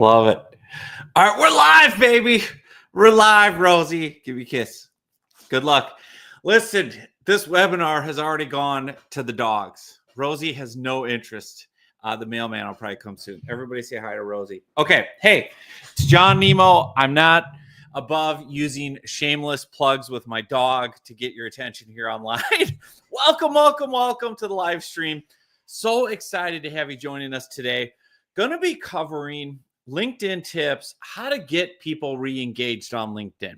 Love it. All right, we're live, baby. We're live, Rosie. Give me a kiss. Good luck. Listen, this webinar has already gone to the dogs. Rosie has no interest. The mailman will probably come soon. Everybody say hi to Rosie. Okay, hey, it's John Nemo. I'm not above using shameless plugs with my dog to get your attention here online. Welcome to the live stream. So excited to have you joining us today. Going to be covering LinkedIn tips, how to get people re-engaged on LinkedIn.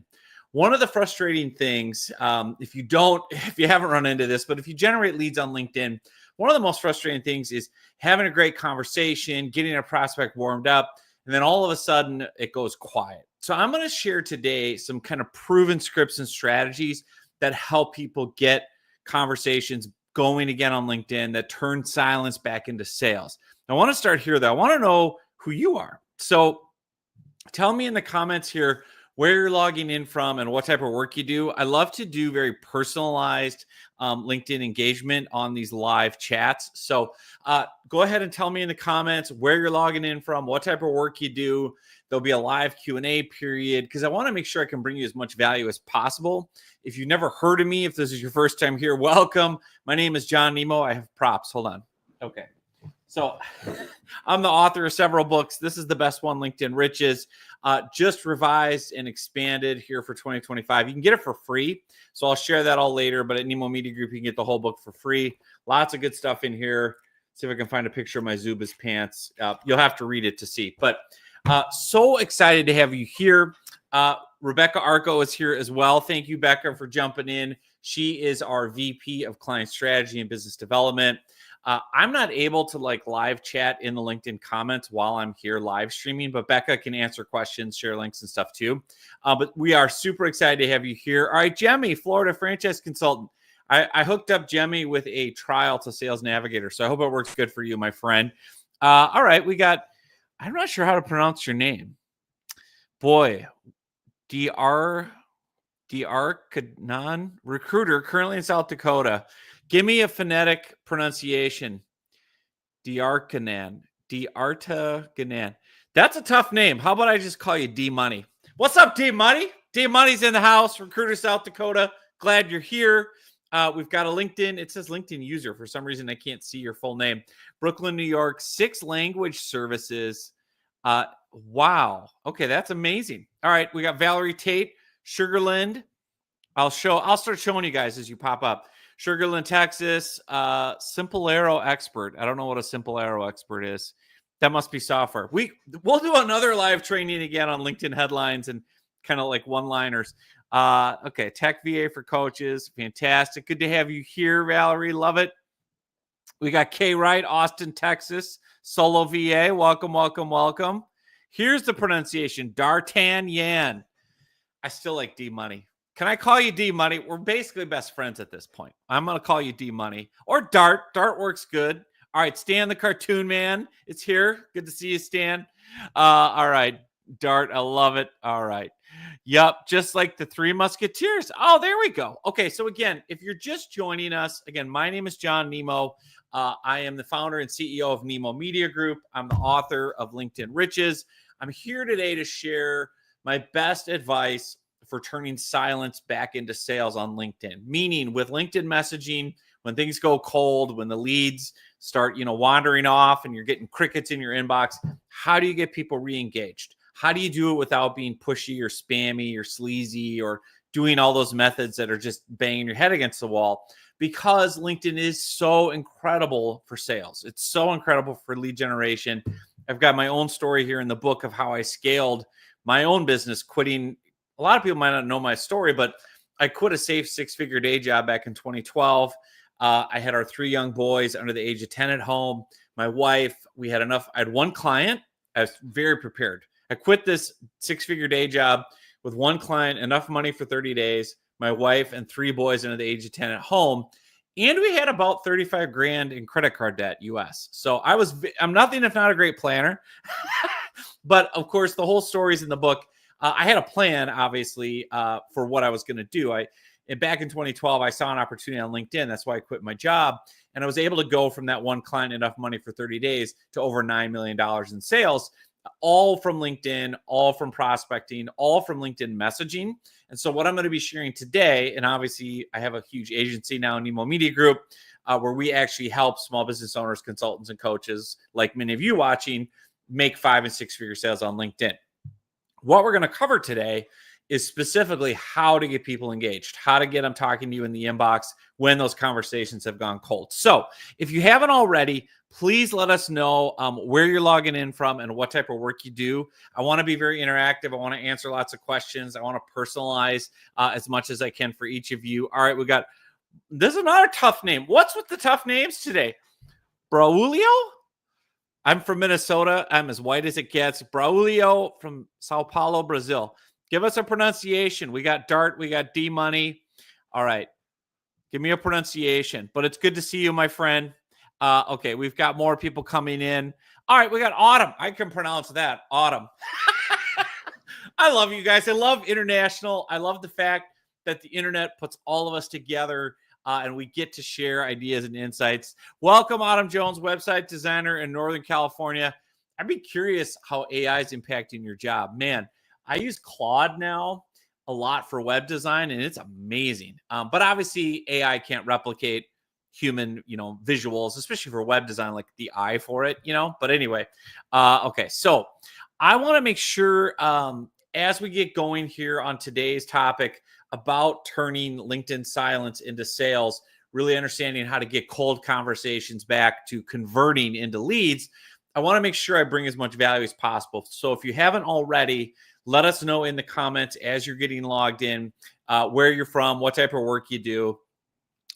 One of the frustrating things, if you haven't run into this, but if you generate leads on LinkedIn, one of the most frustrating things is having a great conversation, getting a prospect warmed up, and then all of a sudden it goes quiet. So I'm going to share today some kind of proven scripts and strategies that help people get conversations going again on LinkedIn, that turn silence back into sales. I want to start here, though. I want to know who you are. So tell me in the comments here where you're logging in from and what type of work you do. I love to do very personalized LinkedIn engagement on these live chats. So go ahead and tell me in the comments where you're logging in from, what type of work you do. There'll be a live Q&A period because I want to make sure I can bring you as much value as possible. If you've never heard of me, if this is your first time here, welcome. My name is John Nemo. I have props. Hold on. Okay. So I'm the author of several books. This is the best one, LinkedIn Riches, just revised and expanded here for 2025. You can get it for free. So I'll share that all later. But at Nemo Media Group, you can get the whole book for free. Lots of good stuff in here. See if I can find a picture of my Zubaz pants. You'll have to read it to see. But so excited to have you here. Rebecca Arco is here as well. Thank you, Becca, for jumping in. She is our VP of Client Strategy and Business Development. I'm not able to live chat in the LinkedIn comments while I'm here live streaming, but Becca can answer questions, share links and stuff too. But we are super excited to have you here. All right, Jemmy, Florida franchise consultant. I hooked up Jemmy with a trial to Sales Navigator, so I hope it works good for you, my friend. All right, I'm not sure how to pronounce your name. Boy, DR Kanan, recruiter, currently in South Dakota. Give me a phonetic pronunciation. Diarkanan. That's a tough name. How about I just call you D Money? What's up, D Money? D Money's in the house. Recruiter, South Dakota. Glad you're here. We've got a LinkedIn. It says LinkedIn user. For some reason, I can't see your full name. Brooklyn, New York. 6 language services. Wow. Okay, that's amazing. All right, we got Valerie Tate, Sugarland. I'll start showing you guys as you pop up. Sugarland, Texas, Simple Arrow expert. I don't know what a Simple Arrow expert is. That must be software. We'll do another live training again on LinkedIn headlines and kind of like one-liners. Okay, Tech VA for coaches. Fantastic. Good to have you here, Valerie. Love it. We got K Wright, Austin, Texas. Solo VA. Welcome. Here's the pronunciation. D'Artagnan. I still like D Money. Can I call you D Money? We're basically best friends at this point. I'm going to call you D Money or Dart. Dart works good. All right. Stan, the cartoon man, is here. Good to see you, Stan. All right. Dart. I love it. All right. Yep. Just like the Three Musketeers. Oh, there we go. Okay. So again, if you're just joining us, again, my name is John Nemo. I am the founder and CEO of Nemo Media Group. I'm the author of LinkedIn Riches. I'm here today to share my best advice for turning silence back into sales on LinkedIn. Meaning with LinkedIn messaging, when things go cold, when the leads start, wandering off and you're getting crickets in your inbox, how do you get people re-engaged? How do you do it without being pushy or spammy or sleazy or doing all those methods that are just banging your head against the wall? Because LinkedIn is so incredible for sales. It's so incredible for lead generation. I've got my own story here in the book of how I scaled my own business, quitting. A lot of people might not know my story, but I quit a safe 6-figure day job back in 2012. I had our 3 young boys under the age of 10 at home. My wife, I had one client. I was very prepared. I quit this 6-figure day job with one client, enough money for 30 days, my wife and 3 boys under the age of 10 at home. And we had about 35 grand in credit card debt US. So I'm nothing if not a great planner. But of course, the whole story's in the book. I had a plan, obviously, for what I was going to do. And back in 2012, I saw an opportunity on LinkedIn. That's why I quit my job. And I was able to go from that one client, enough money for 30 days, to over $9 million in sales. all from LinkedIn, all from prospecting, all from LinkedIn messaging. And so what I'm going to be sharing today, and obviously I have a huge agency now, Nemo Media Group, where we actually help small business owners, consultants, and coaches like many of you watching make 5 and 6 figure sales on LinkedIn. What we're going to cover today is specifically how to get people engaged, how to get them talking to you in the inbox when those conversations have gone cold. So if you haven't already, please let us know where you're logging in from and what type of work you do. I want to be very interactive. I want to answer lots of questions. I want to personalize as much as I can for each of you. All right, this is another tough name. What's with the tough names today? Braulio? I'm from Minnesota. I'm as white as it gets. Braulio from Sao Paulo, Brazil. Give us a pronunciation. We got Dart. We got D Money. All right. Give me a pronunciation. But it's good to see you, my friend. Okay, we've got more people coming in. All right, we got Autumn. I can pronounce that. Autumn. I love you guys. I love international. I love the fact that the internet puts all of us together and we get to share ideas and insights. Welcome, Autumn Jones, website designer in Northern California. I'd be curious how AI is impacting your job. Man, I use Claude now a lot for web design, and it's amazing. But obviously, AI can't replicate human, visuals, especially for web design, like the eye for it, But anyway, okay. So I want to make sure as we get going here on today's topic about turning LinkedIn silence into sales, really understanding how to get cold conversations back to converting into leads, I want to make sure I bring as much value as possible. So if you haven't already, let us know in the comments as you're getting logged in, where you're from, what type of work you do.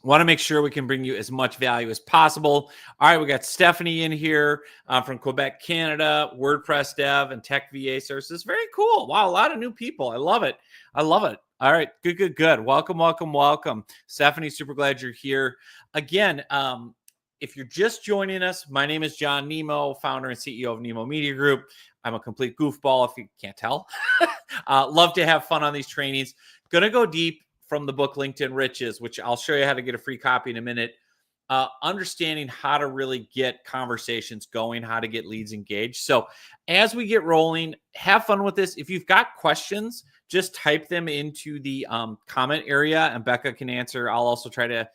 Want to make sure we can bring you as much value as possible. All right, we got Stephanie in here from Quebec, Canada, WordPress dev and tech VA services. Very cool. Wow, a lot of new people. I love it. All right, good. Welcome. Stephanie, super glad you're here. Again, if you're just joining us, my name is John Nemo, founder and CEO of Nemo Media Group. I'm a complete goofball, if you can't tell. Love to have fun on these trainings. Gonna go deep from the book LinkedIn Riches, which I'll show you how to get a free copy in a minute. Understanding how to really get conversations going, how to get leads engaged. So as we get rolling, have fun with this. If you've got questions, just type them into the comment area and Becca can answer. I'll also try to,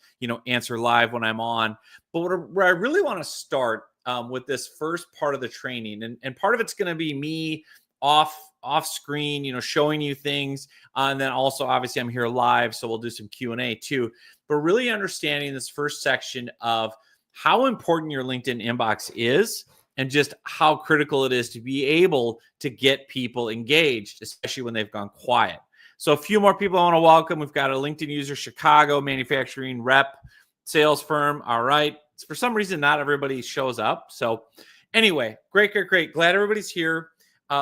answer live when I'm on. But where I really want to start with this first part of the training, and part of it's going to be me off screen, showing you things. And then also, obviously, I'm here live, so we'll do some Q&A too. But really understanding this first section of how important your LinkedIn inbox is and just how critical it is to be able to get people engaged, especially when they've gone quiet. So a few more people I want to welcome. We've got a LinkedIn user, Chicago manufacturing rep sales firm. All right. For some reason, not everybody shows up. So anyway, great. Glad everybody's here.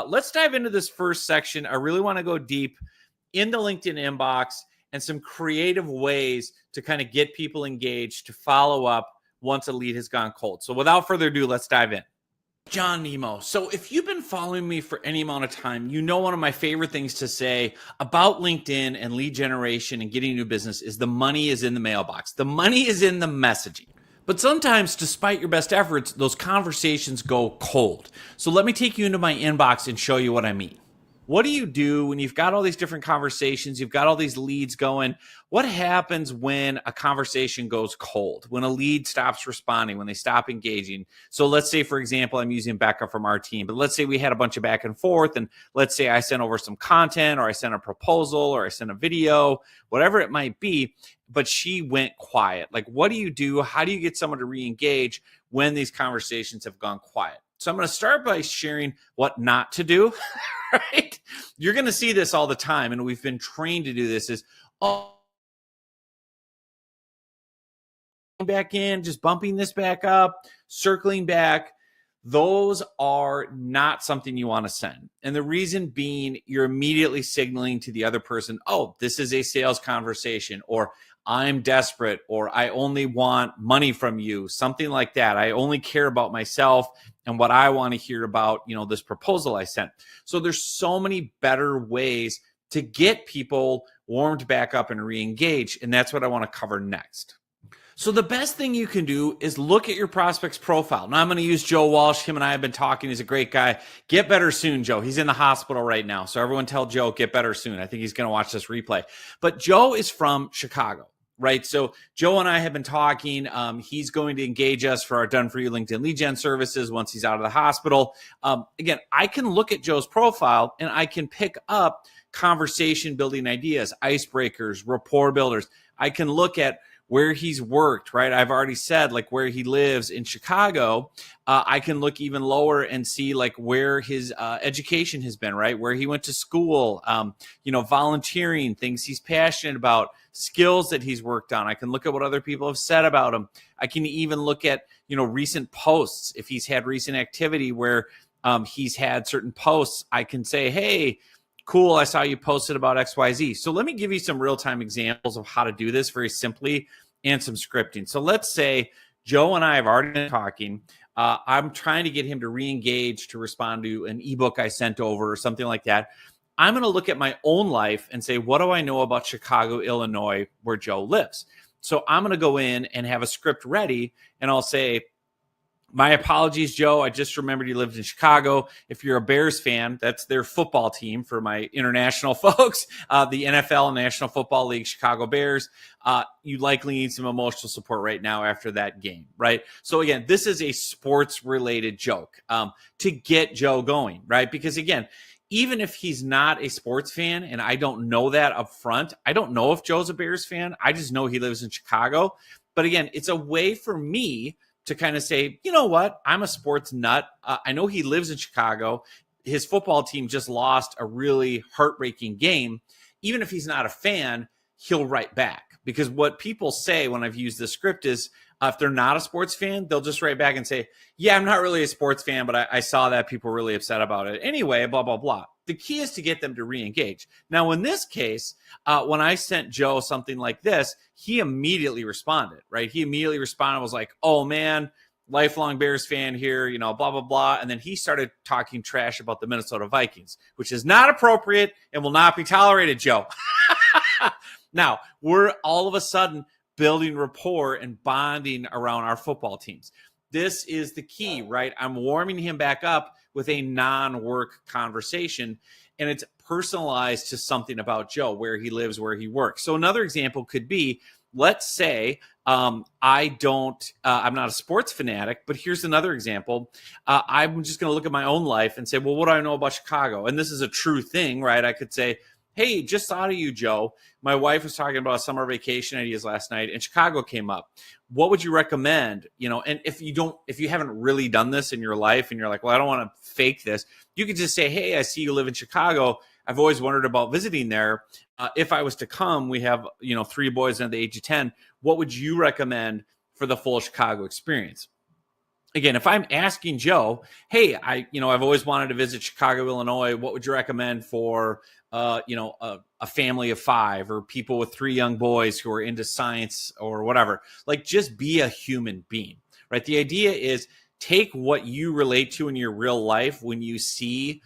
Let's dive into this first section. I really want to go deep in the LinkedIn inbox and some creative ways to kind of get people engaged, to follow up once a lead has gone cold. So without further ado, let's dive in. John Nemo. So if you've been following me for any amount of time, one of my favorite things to say about LinkedIn and lead generation and getting new business is the money is in the mailbox. The money is in the messaging. But sometimes, despite your best efforts, those conversations go cold. So let me take you into my inbox and show you what I mean. What do you do when you've got all these different conversations, you've got all these leads going? What happens when a conversation goes cold, when a lead stops responding, when they stop engaging? So let's say, for example, I'm using Becca from our team, but let's say we had a bunch of back and forth, and let's say I sent over some content, or I sent a proposal, or I sent a video, whatever it might be, but she went quiet. Like, what do you do? How do you get someone to re-engage when these conversations have gone quiet? So I'm going to start by sharing what not to do, right? You're going to see this all the time, and we've been trained to do this, is back in, just bumping this back up, circling back. Those are not something you want to send. And the reason being, you're immediately signaling to the other person, oh, this is a sales conversation, or I'm desperate, or I only want money from you, something like that. I only care about myself and what I want to hear about, this proposal I sent. So there's so many better ways to get people warmed back up and re-engage. And that's what I want to cover next. So the best thing you can do is look at your prospect's profile. Now I'm going to use Joe Walsh. Him and I have been talking. He's a great guy. Get better soon, Joe. He's in the hospital right now. So everyone tell Joe, get better soon. I think he's going to watch this replay. But Joe is from Chicago, right? So Joe and I have been talking. He's going to engage us for our Done For You LinkedIn lead gen services once he's out of the hospital. Again, I can look at Joe's profile and I can pick up conversation building ideas, icebreakers, rapport builders. I can look at where he's worked, right? I've already said like where he lives in Chicago. I can look even lower and see like where his education has been, right? Where he went to school, volunteering, things he's passionate about, skills that he's worked on. I can look at what other people have said about him. I can even look at, recent posts. If he's had recent activity where he's had certain posts, I can say, hey, cool, I saw you posted about XYZ. So let me give you some real-time examples of how to do this very simply and some scripting. So let's say Joe and I have already been talking. I'm trying to get him to re-engage to respond to an ebook I sent over or something like that. I'm going to look at my own life and say, what do I know about Chicago, Illinois, where Joe lives? So I'm going to go in and have a script ready, and I'll say, my apologies, Joe. I just remembered you lived in Chicago. If you're a Bears fan, that's their football team for my international folks, the NFL, National Football League, Chicago Bears. You likely need some emotional support right now after that game, right? So again, this is a sports-related joke to get Joe going, right? Because again, even if he's not a sports fan and I don't know that up front, I don't know if Joe's a Bears fan. I just know he lives in Chicago. But again, it's a way for me to kind of say, you know what, I'm a sports nut. I know he lives in Chicago. His football team just lost a really heartbreaking game. Even if he's not a fan, he'll write back. Because what people say when I've used this script is if they're not a sports fan, they'll just write back and say, yeah, I'm not really a sports fan, but I saw that people were really upset about it. Anyway, blah, blah, blah. The key is to get them to re-engage. Now, in this case, when I sent Joe something like this, he immediately responded, right? He immediately responded, was like, oh, man, lifelong Bears fan here, blah, blah, blah. And then he started talking trash about the Minnesota Vikings, which is not appropriate and will not be tolerated, Joe. Now, we're all of a sudden building rapport and bonding around our football teams. This is the key, right? I'm warming him back up with a non-work conversation, and it's personalized to something about Joe, where he lives, where he works. So another example could be, let's say I'm not a sports fanatic, but here's another example. I'm just going to look at my own life and say, well, what do I know about Chicago? And this is a true thing, right? I could say, hey, just thought of you, Joe. My wife was talking about summer vacation ideas last night, and Chicago came up. What would you recommend? And if you haven't really done this in your life and you're like, well, I don't want to fake this, you could just say, hey, I see you live in Chicago. I've always wondered about visiting there. If I was to come, we have, 3 boys under the age of 10. What would you recommend for the full Chicago experience? Again, if I'm asking Joe, hey, I've always wanted to visit Chicago, Illinois. What would you recommend for, a family of 5 or people with 3 young boys who are into science or whatever? Like, just be a human being, right? The idea is take what you relate to in your real life when you see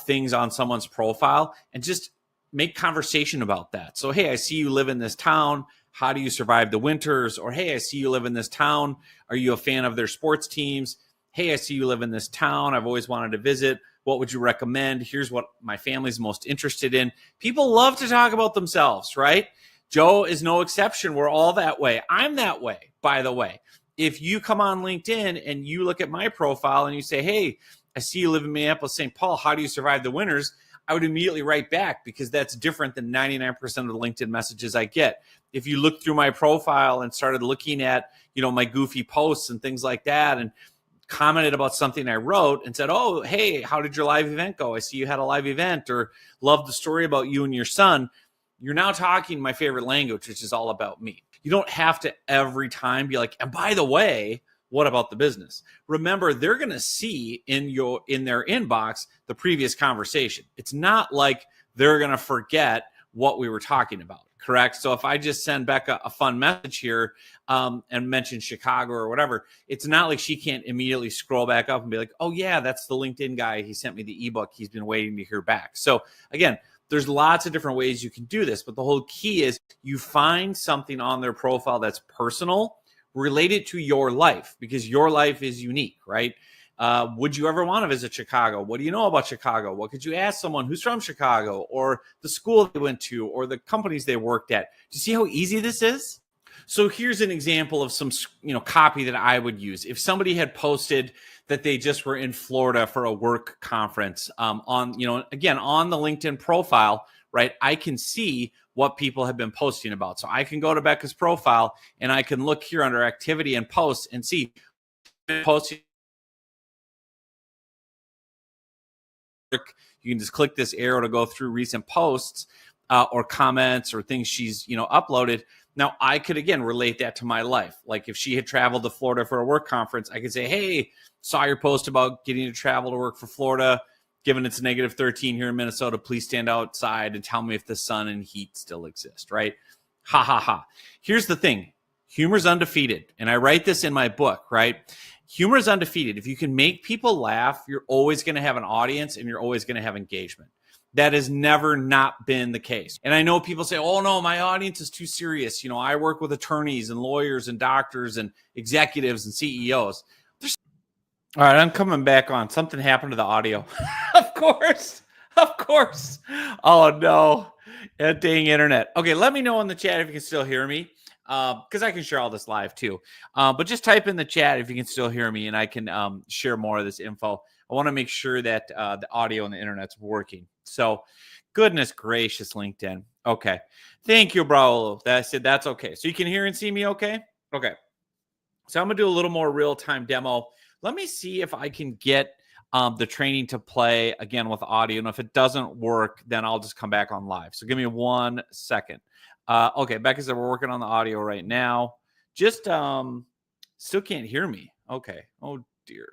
things on someone's profile and just make conversation about that. So, hey, I see you live in this town. How do you survive the winters? Or, hey, I see you live in this town. Are you a fan of their sports teams? Hey, I see you live in this town. I've always wanted to visit. What would you recommend? Here's what my family's most interested in. People love to talk about themselves, right? Joe is no exception. We're all that way. I'm that way, by the way. If you come on LinkedIn and you look at my profile and you say, hey, I see you live in Minneapolis, St. Paul. How do you survive the winters? I would immediately write back because that's different than 99% of the LinkedIn messages I get. If you look through my profile and started looking at, my goofy posts and things like that and commented about something I wrote and said, oh, hey, how did your live event go? I see you had a live event, or love the story about you and your son. You're now talking my favorite language, which is all about me. You don't have to every time be like, and by the way, what about the business? Remember, they're going to see in their inbox the previous conversation. It's not like they're going to forget what we were talking about, correct? So if I just send Becca a fun message here and mention Chicago or whatever, it's not like she can't immediately scroll back up and be like, oh yeah, that's the LinkedIn guy. He sent me the ebook. He's been waiting to hear back. So again, there's lots of different ways you can do this, but the whole key is you find something on their profile that's personal, relate it to your life because your life is unique, right? Would you ever want to visit Chicago? What do you know about Chicago? What could you ask someone who's from Chicago or the school they went to or the companies they worked at? Do you see how easy this is? So here's an example of some, copy that I would use. If somebody had posted that they just were in Florida for a work conference, again, on the LinkedIn profile, right? I can see what people have been posting about. So I can go to Becca's profile and I can look here under activity and posts and see posting. You can just click this arrow to go through recent posts or comments or things she's, uploaded. Now, I could, again, relate that to my life. Like if she had traveled to Florida for a work conference, I could say, hey, saw your post about getting to travel to work for Florida. Given it's negative 13 here in Minnesota, please stand outside and tell me if the sun and heat still exist, right? Ha, ha, ha. Here's the thing. Humor's undefeated. And I write this in my book, right? Humor is undefeated. If you can make people laugh, you're always going to have an audience and you're always going to have engagement. That has never not been the case. And I know people say, oh no, my audience is too serious. I work with attorneys and lawyers and doctors and executives and CEOs. All right, I'm coming back on. Something happened to the audio. Of course. Oh no, dang internet. Okay, let me know in the chat if you can still hear me. Because I can share all this live too. But just type in the chat if you can still hear me and I can share more of this info. I want to make sure that the audio and the internet's working. So goodness gracious, LinkedIn. Okay. Thank you, bro. That's okay. So you can hear and see me okay? Okay. So I'm going to do a little more real-time demo. Let me see if I can get the training to play again with audio. And if it doesn't work, then I'll just come back on live. So give me 1 second. Okay, Becca said we're working on the audio right now. Just still can't hear me. Okay. Oh dear.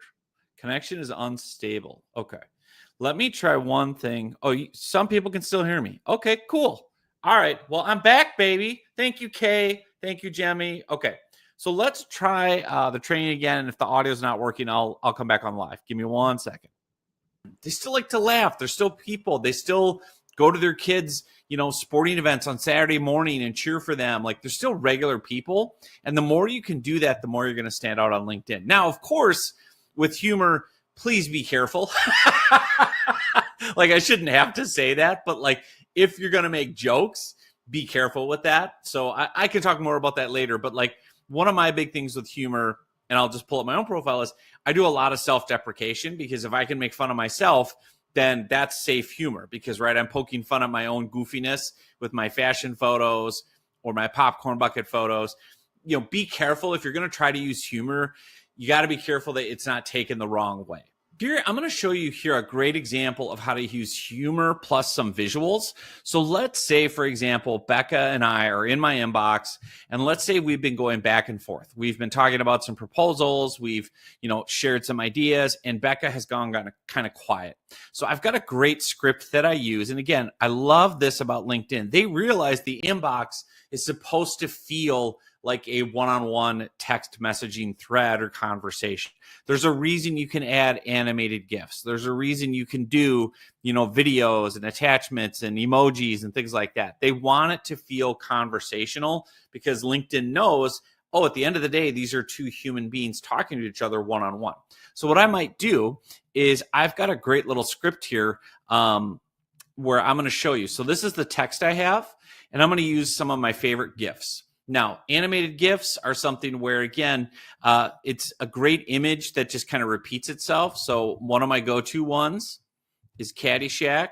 Connection is unstable. Okay. Let me try one thing. Oh, some people can still hear me. Okay, cool. All right. Well, I'm back, baby. Thank you, Kay. Thank you, Jemmy. Okay. So let's try the training again. And if the audio is not working, I'll come back on live. Give me 1 second. They still like to laugh. They're still people. They still go to their kids' sporting events on Saturday morning and cheer for them. Like they're still regular people. And the more you can do that, the more you're going to stand out on LinkedIn. Now, of course, with humor, please be careful. Like I shouldn't have to say that, but like if you're going to make jokes, be careful with that. So I can talk more about that later. But like one of my big things with humor, and I'll just pull up my own profile, is I do a lot of self-deprecation because if I can make fun of myself, then that's safe humor because, right, I'm poking fun at my own goofiness with my fashion photos or my popcorn bucket photos. Be careful. If you're going to try to use humor, you got to be careful that it's not taken the wrong way. Here, I'm going to show you here a great example of how to use humor plus some visuals. So let's say, for example, Becca and I are in my inbox, and let's say we've been going back and forth. We've been talking about some proposals. We've, shared some ideas, and Becca has gone kind of quiet. So I've got a great script that I use. And again, I love this about LinkedIn. They realize the inbox is supposed to feel like a one-on-one text messaging thread or conversation. There's a reason you can add animated GIFs. There's a reason you can do, videos and attachments and emojis and things like that. They want it to feel conversational because LinkedIn knows, at the end of the day, these are two human beings talking to each other one-on-one. So what I might do is I've got a great little script here where I'm going to show you. So this is the text I have, and I'm going to use some of my favorite GIFs. Now, animated GIFs are something where, again, it's a great image that just kind of repeats itself. So one of my go-to ones is Caddyshack,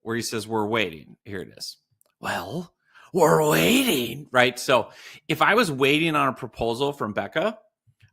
where he says, we're waiting. Here it is. Well, we're waiting, right? So if I was waiting on a proposal from Becca,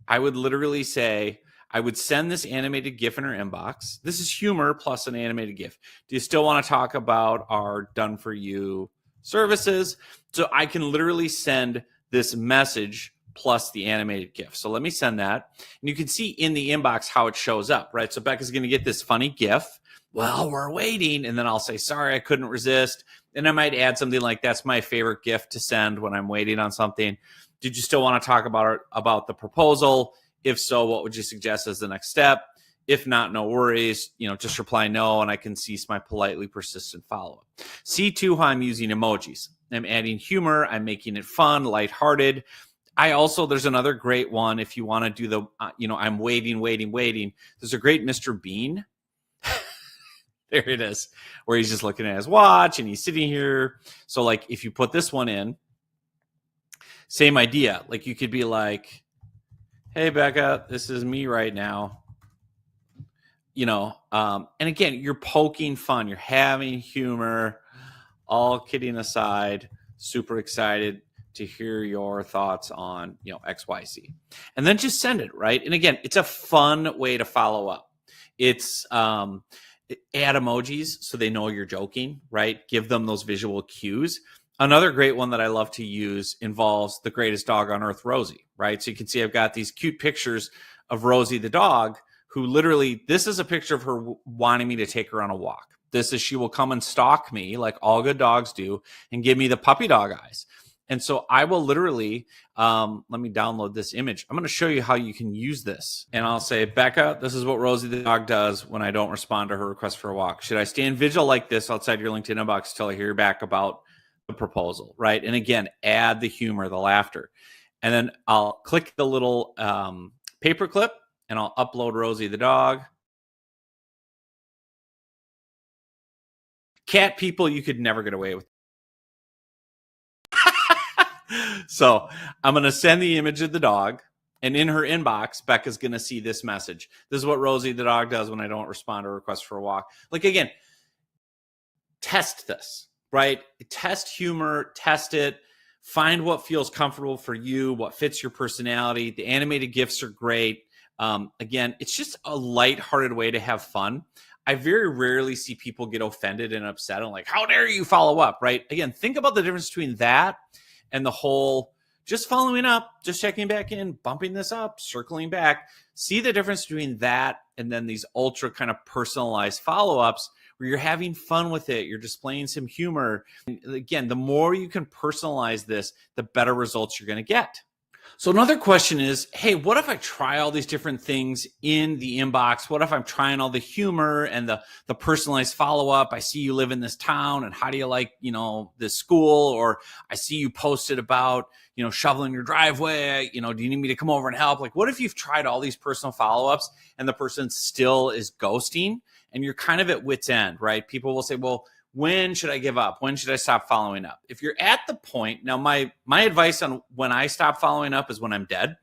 I would literally say, I would send this animated GIF in her inbox. This is humor plus an animated GIF. Do you still want to talk about our done for you services? So I can literally send this message plus the animated GIF. So let me send that. And you can see in the inbox how it shows up, right? So Becca's going to get this funny GIF. Well, we're waiting. And then I'll say, sorry, I couldn't resist. And I might add something like, that's my favorite GIF to send when I'm waiting on something. Did you still want to talk about the proposal? If so, what would you suggest as the next step? If not, no worries. Just reply no, and I can cease my politely persistent follow-up. See too how I'm using emojis. I'm adding humor. I'm making it fun, lighthearted. There's another great one if you want to do the, I'm waiting. There's a great Mr. Bean. There it is, where he's just looking at his watch and he's sitting here. So like if you put this one in, same idea. Like you could be like, hey, Becca, this is me right now. And again, you're poking fun. You're having humor, all kidding aside, super excited to hear your thoughts on, XYZ. And then just send it, right? And again, it's a fun way to follow up. It's add emojis so they know you're joking, right? Give them those visual cues. Another great one that I love to use involves the greatest dog on earth, Rosie, right? So you can see I've got these cute pictures of Rosie the dog, who literally, this is a picture of her wanting me to take her on a walk. This is, she will come and stalk me like all good dogs do and give me the puppy dog eyes. And so I will literally, let me download this image. I'm going to show you how you can use this. And I'll say, Becca, this is what Rosie the dog does when I don't respond to her request for a walk. Should I stand vigil like this outside your LinkedIn inbox until I hear back about the proposal, right? And again, add the humor, the laughter. And then I'll click the little paper clip and I'll upload Rosie the dog. Cat people, you could never get away with. So I'm going to send the image of the dog, and in her inbox, Becca's going to see this message. This is what Rosie the dog does when I don't respond to a request for a walk. Like, again, test this, right? Test humor, test it, find what feels comfortable for you, what fits your personality. The animated GIFs are great. Again, it's just a lighthearted way to have fun. I very rarely see people get offended and upset and like, how dare you follow up, right? Again, think about the difference between that and the whole just following up, just checking back in, bumping this up, circling back. See the difference between that and then these ultra kind of personalized follow-ups where you're having fun with it. You're displaying some humor. And again, the more you can personalize this, the better results you're going to get. So another question is, hey, what if I try all these different things in the inbox? What if I'm trying all the humor and the personalized follow-up? I see you live in this town, and how do you like, this school? Or I see you posted about, shoveling your driveway. Do you need me to come over and help? Like, what if you've tried all these personal follow-ups and the person still is ghosting and you're kind of at wit's end, right? People will say, well, when should I give up? When should I stop following up? If you're at the point, now my advice on when I stop following up is when I'm dead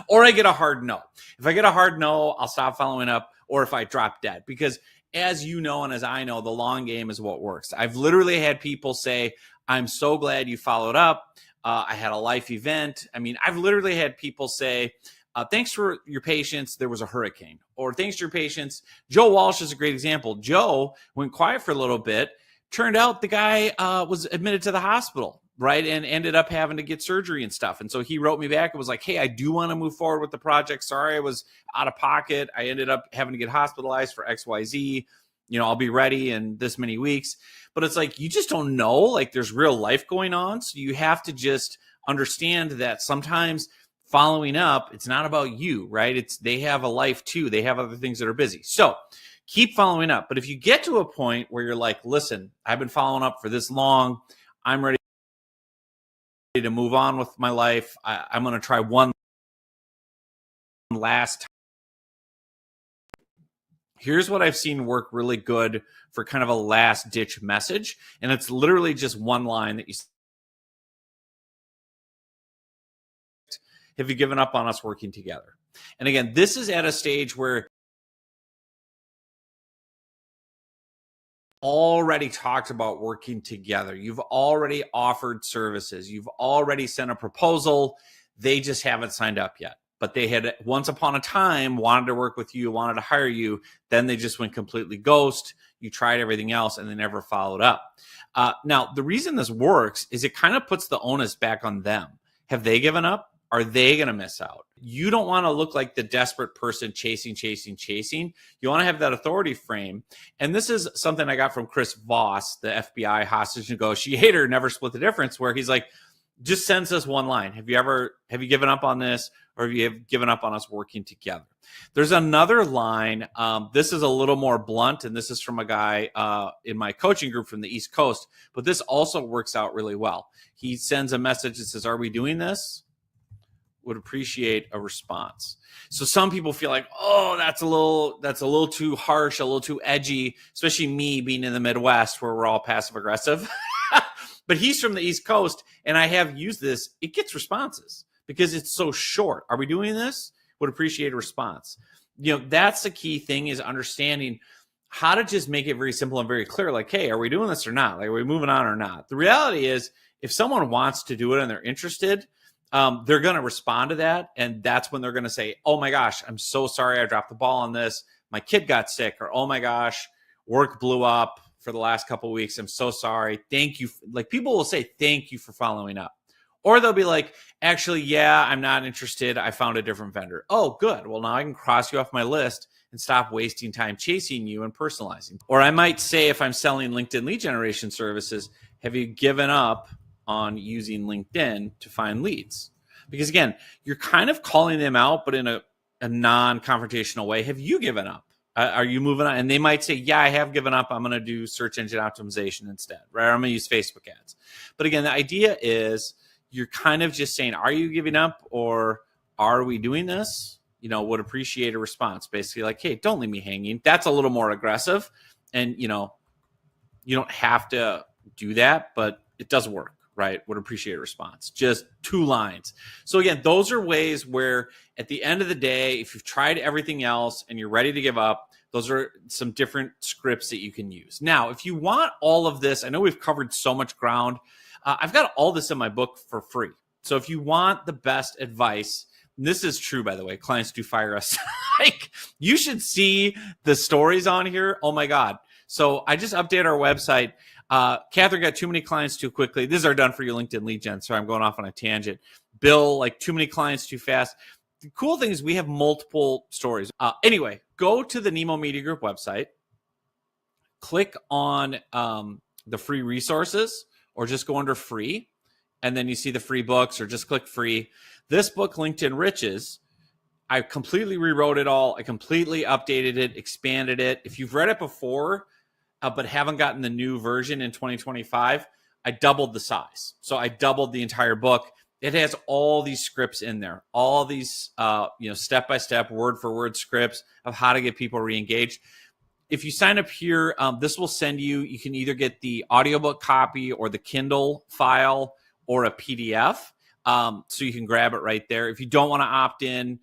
or I get a hard no. If I get a hard no, I'll stop following up, or if I drop dead, because as you know, and as I know, the long game is what works. I've literally had people say, I'm so glad you followed up. I had a life event. I mean, I've literally had people say, thanks for your patience. There was a hurricane. Or thanks to your patience. Joe Walsh is a great example. Joe went quiet for a little bit. Turned out the guy was admitted to the hospital, right? And ended up having to get surgery and stuff. And so he wrote me back and was like, hey, I do want to move forward with the project. Sorry, I was out of pocket. I ended up having to get hospitalized for XYZ. I'll be ready in this many weeks. But it's like, you just don't know. Like, there's real life going on. So you have to just understand that sometimes following up, it's not about you, right? They have a life too. They have other things that are busy. So keep following up. But if you get to a point where you're like, listen, I've been following up for this long, I'm ready to move on with my life. I'm going to try one last time. Here's what I've seen work really good for kind of a last ditch message. And it's literally just one line that you say, have you given up on us working together? And again, this is at a stage where already talked about working together. You've already offered services. You've already sent a proposal. They just haven't signed up yet. But they had once upon a time wanted to work with you, wanted to hire you. Then they just went completely ghost. You tried everything else and they never followed up. Now, the reason this works is it kind of puts the onus back on them. Have they given up? Are they going to miss out? You don't want to look like the desperate person chasing. You want to have that authority frame. And this is something I got from Chris Voss, the FBI hostage negotiator, Never Split the Difference, where he's like, just sends us one line. Have you given up on this, or have you given up on us working together? There's another line. This is a little more blunt, and this is from a guy in my coaching group from the East Coast, but this also works out really well. He sends a message that says, are we doing this? Would appreciate a response. So some people feel like, oh, that's a little too harsh, a little too edgy, especially me being in the Midwest where we're all passive aggressive. But he's from the East Coast, and I have used this. It gets responses because it's so short. Are we doing this? Would appreciate a response. That's the key thing, is understanding how to just make it very simple and very clear. Like, hey, are we doing this or not? Like, are we moving on or not? The reality is, if someone wants to do it and they're interested, they're going to respond to that. And that's when they're going to say, oh my gosh, I'm so sorry I dropped the ball on this. My kid got sick, or oh my gosh, work blew up for the last couple of weeks. I'm so sorry. Thank you. Like, people will say, thank you for following up. Or they'll be like, actually, yeah, I'm not interested. I found a different vendor. Oh, good. Well, now I can cross you off my list and stop wasting time chasing you and personalizing. Or I might say, if I'm selling LinkedIn lead generation services, have you given up on using LinkedIn to find leads? Because again, you're kind of calling them out, but in a non-confrontational way. Have you given up? Are you moving on? And they might say, yeah, I have given up. I'm going to do search engine optimization instead, right? I'm going to use Facebook ads. But again, the idea is you're kind of just saying, are you giving up, or are we doing this? Would appreciate a response. Basically like, hey, don't leave me hanging. That's a little more aggressive. And, you don't have to do that, but it does work, right? Would appreciate a response. Just 2 lines. So again, those are ways where at the end of the day, if you've tried everything else and you're ready to give up, those are some different scripts that you can use. Now, if you want all of this, I know we've covered so much ground. I've got all this in my book for free. So if you want the best advice, and this is true, by the way, clients do fire us. Like, you should see the stories on here. Oh my God. So I just updated our website. Catherine got too many clients too quickly. These are done for your LinkedIn lead gen. So I'm going off on a tangent. Bill, like, too many clients too fast. The cool thing is we have multiple stories. Anyway, go to the Nemo Media Group website, click on the free resources, or just go under free, and then you see the free books, or just click free. This book, LinkedIn Riches, I completely rewrote it all. I completely updated it, expanded it. If you've read it before, but haven't gotten the new version in 2025, I doubled the size. So I doubled the entire book. It has all these scripts in there, all these step-by-step, word-for-word scripts of how to get people re-engaged. If you sign up here, this will send you can either get the audiobook copy or the Kindle file or a PDF. So you can grab it right there. If you don't want to opt in,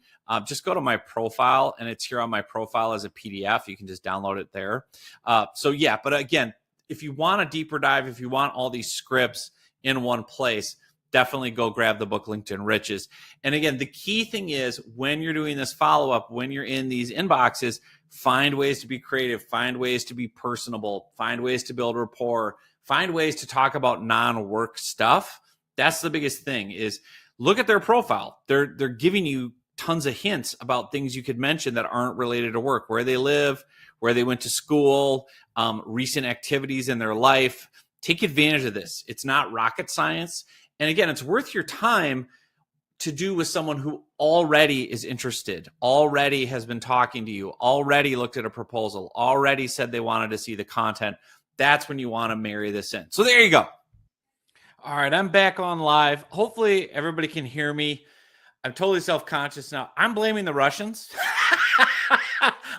just go to my profile, and it's here on my profile as a PDF. You can just download it there. But again, if you want a deeper dive, if you want all these scripts in one place, definitely go grab the book LinkedIn Riches. And again, the key thing is, when you're doing this follow-up, when you're in these inboxes, find ways to be creative, find ways to be personable, find ways to build rapport, find ways to talk about non-work stuff. That's the biggest thing, is look at their profile. They're giving you tons of hints about things you could mention that aren't related to work, where they live, where they went to school, recent activities in their life. Take advantage of this. It's not rocket science. And again, it's worth your time to do with someone who already is interested, already has been talking to you, already looked at a proposal, already said they wanted to see the content. That's when you want to marry this in. So there you go. All right, I'm back on live. Hopefully everybody can hear me. I'm totally self-conscious now. I'm blaming the Russians.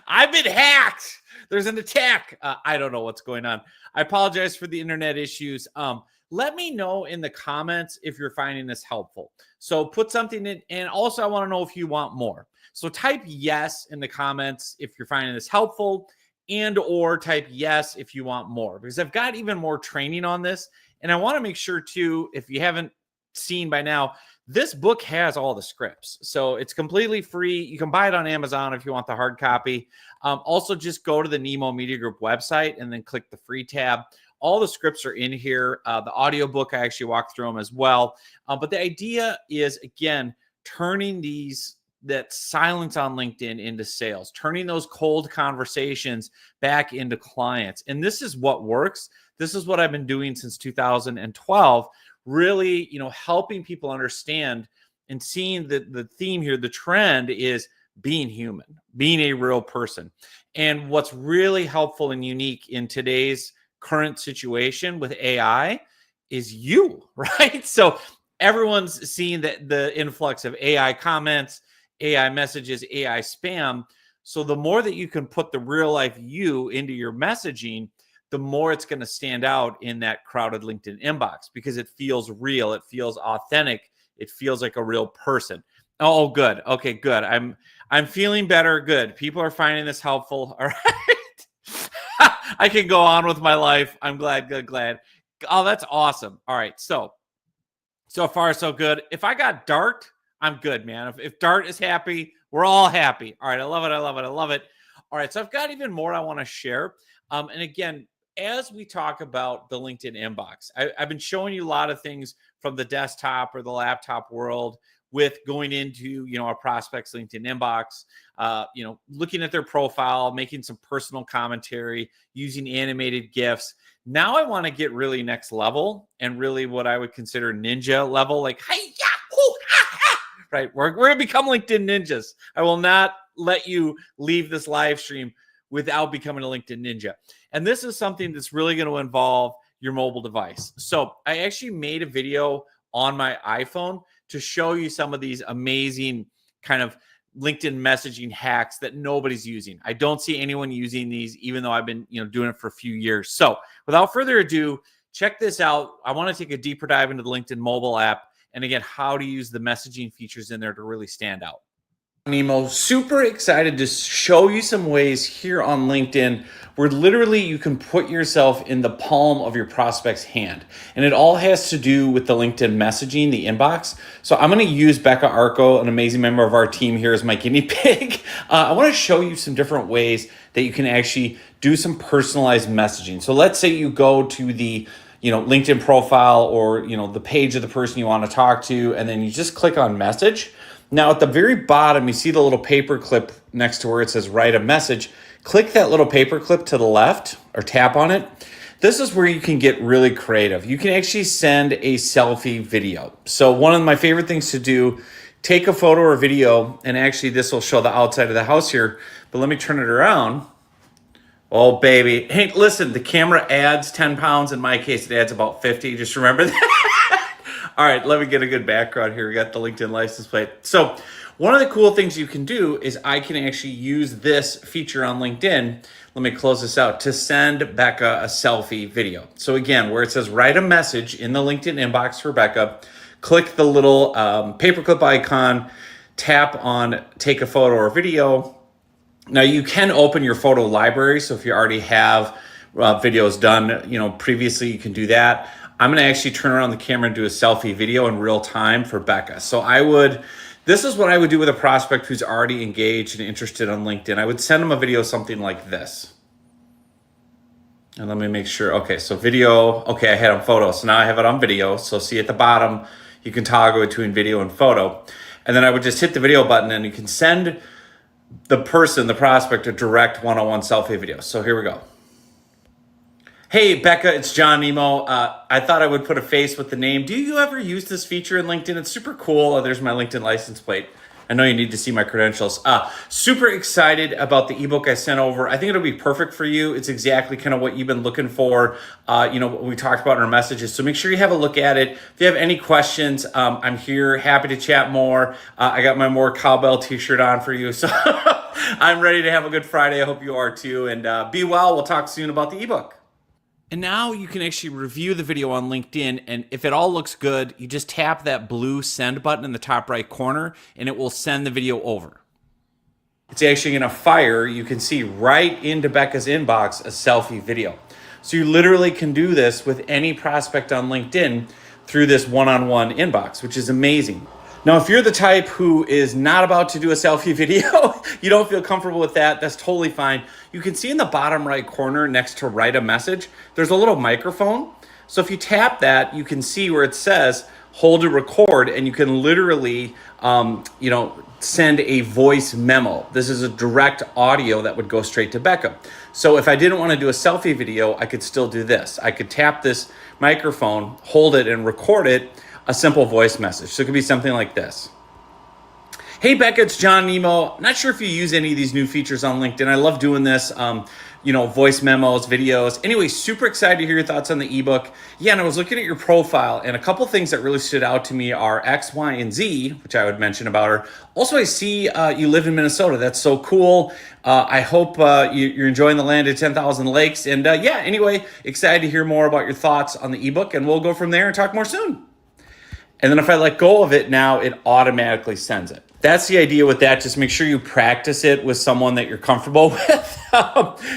I've been hacked. There's an attack. I don't know what's going on. I apologize for the internet issues. Let me know in the comments if you're finding this helpful. So put something in, and also I want to know if you want more. So type yes in the comments if you're finding this helpful, and or type yes if you want more, because I've got even more training on this. And I want to make sure too, if you haven't seen by now, this book has all the scripts. So it's completely free. You can buy it on Amazon if you want the hard copy. Also, just go to the Nemo Media Group website and then click the free tab. All the scripts are in here. The audiobook, I actually walked through them as well. But the idea is, again, turning that silence on LinkedIn into sales, turning those cold conversations back into clients. And this is what works. This is what I've been doing since 2012, really, helping people understand and seeing the theme here, the trend is being human, being a real person. And what's really helpful and unique in today's current situation with AI is you, right? So everyone's seeing the influx of AI comments, AI messages, AI spam. So the more that you can put the real life you into your messaging, the more it's going to stand out in that crowded LinkedIn inbox because it feels real. It feels authentic. It feels like a real person. Oh, good. Okay, good. I'm feeling better. Good. People are finding this helpful. All right. I can go on with my life. I'm glad, glad. Oh, that's awesome. All right. So far, so good. If I got Dart, I'm good, man. If Dart is happy, we're all happy. All right. I love it. I love it. I love it. All right. So I've got even more I want to share. And again, as we talk about the LinkedIn inbox, I've been showing you a lot of things from the desktop or the laptop world with going into, our prospects LinkedIn inbox, looking at their profile, making some personal commentary, using animated GIFs. Now I want to get really next level and really what I would consider ninja level, like, hey, yeah, ooh, ah, ah. Right? We're going to become LinkedIn ninjas. I will not let you leave this live stream without becoming a LinkedIn ninja. And this is something that's really going to involve your mobile device. So I actually made a video on my iPhone to show you some of these amazing kind of LinkedIn messaging hacks that nobody's using. I don't see anyone using these, even though I've been, doing it for a few years. So without further ado, check this out. I want to take a deeper dive into the LinkedIn mobile app. And again, how to use the messaging features in there to really stand out. Nemo, super excited to show you some ways here on LinkedIn where literally you can put yourself in the palm of your prospect's hand. And it all has to do with the LinkedIn messaging, the inbox. So I'm going to use Becca Arco, an amazing member of our team here, as my guinea pig. I want to show you some different ways that you can actually do some personalized messaging. So let's say you go to the LinkedIn profile or, the page of the person you want to talk to, and then you just click on message. Now, at the very bottom, you see the little paper clip next to where it says write a message. Click that little paper clip to the left or tap on it. This is where you can get really creative. You can actually send a selfie video. So one of my favorite things to do, take a photo or video, and actually this will show the outside of the house here, but let me turn it around. Oh, baby. Hey, listen, the camera adds 10 pounds. In my case, it adds about 50. Just remember that. All right, let me get a good background here. We got the LinkedIn license plate. So one of the cool things you can do is I can actually use this feature on LinkedIn. Let me close this out to send Becca a selfie video. So again, where it says write a message in the LinkedIn inbox for Becca, click the little paperclip icon, tap on take a photo or video. Now you can open your photo library. So if you already have videos done, previously, you can do that. I'm going to actually turn around the camera and do a selfie video in real time for Becca. So this is what I would do with a prospect who's already engaged and interested on LinkedIn. I would send them a video, something like this. And let me make sure. Okay, so video. Okay, I had on photo. So now I have it on video. So see at the bottom, you can toggle between video and photo. And then I would just hit the video button and you can send the prospect, a direct one-on-one selfie video. So here we go. Hey, Becca, it's John Nemo. I thought I would put a face with the name. Do you ever use this feature in LinkedIn? It's super cool. Oh, there's my LinkedIn license plate. I know you need to see my credentials. Super excited about the ebook I sent over. I think it'll be perfect for you. It's exactly kind of what you've been looking for, what we talked about in our messages. So make sure you have a look at it. If you have any questions, I'm here, happy to chat more. I got my more cowbell t-shirt on for you. So I'm ready to have a good Friday. I hope you are too. And be well. We'll talk soon about the ebook. And now you can actually review the video on LinkedIn, and if it all looks good, you just tap that blue send button in the top right corner, and it will send the video over. It's actually going to fire, you can see right into Becca's inbox, a selfie video. So you literally can do this with any prospect on LinkedIn through this one-on-one inbox, which is amazing. Now, if you're the type who is not about to do a selfie video, you don't feel comfortable with that, that's totally fine. You can see in the bottom right corner next to write a message, there's a little microphone. So if you tap that, you can see where it says, hold to record, and you can literally, send a voice memo. This is a direct audio that would go straight to Becca. So if I didn't want to do a selfie video, I could still do this. I could tap this microphone, hold it, and record it, a simple voice message. So it could be something like this. Hey, Becca, it's John Nemo. I'm not sure if you use any of these new features on LinkedIn. I love doing this, voice memos, videos. Anyway, super excited to hear your thoughts on the ebook. Yeah, and I was looking at your profile, and a couple things that really stood out to me are X, Y, and Z, which I would mention about her. Also, I see you live in Minnesota. That's so cool. I hope you're enjoying the land of 10,000 lakes. And anyway, excited to hear more about your thoughts on the ebook, and we'll go from there and talk more soon. And then if I let go of it now, it automatically sends it. That's the idea with that. Just make sure you practice it with someone that you're comfortable with.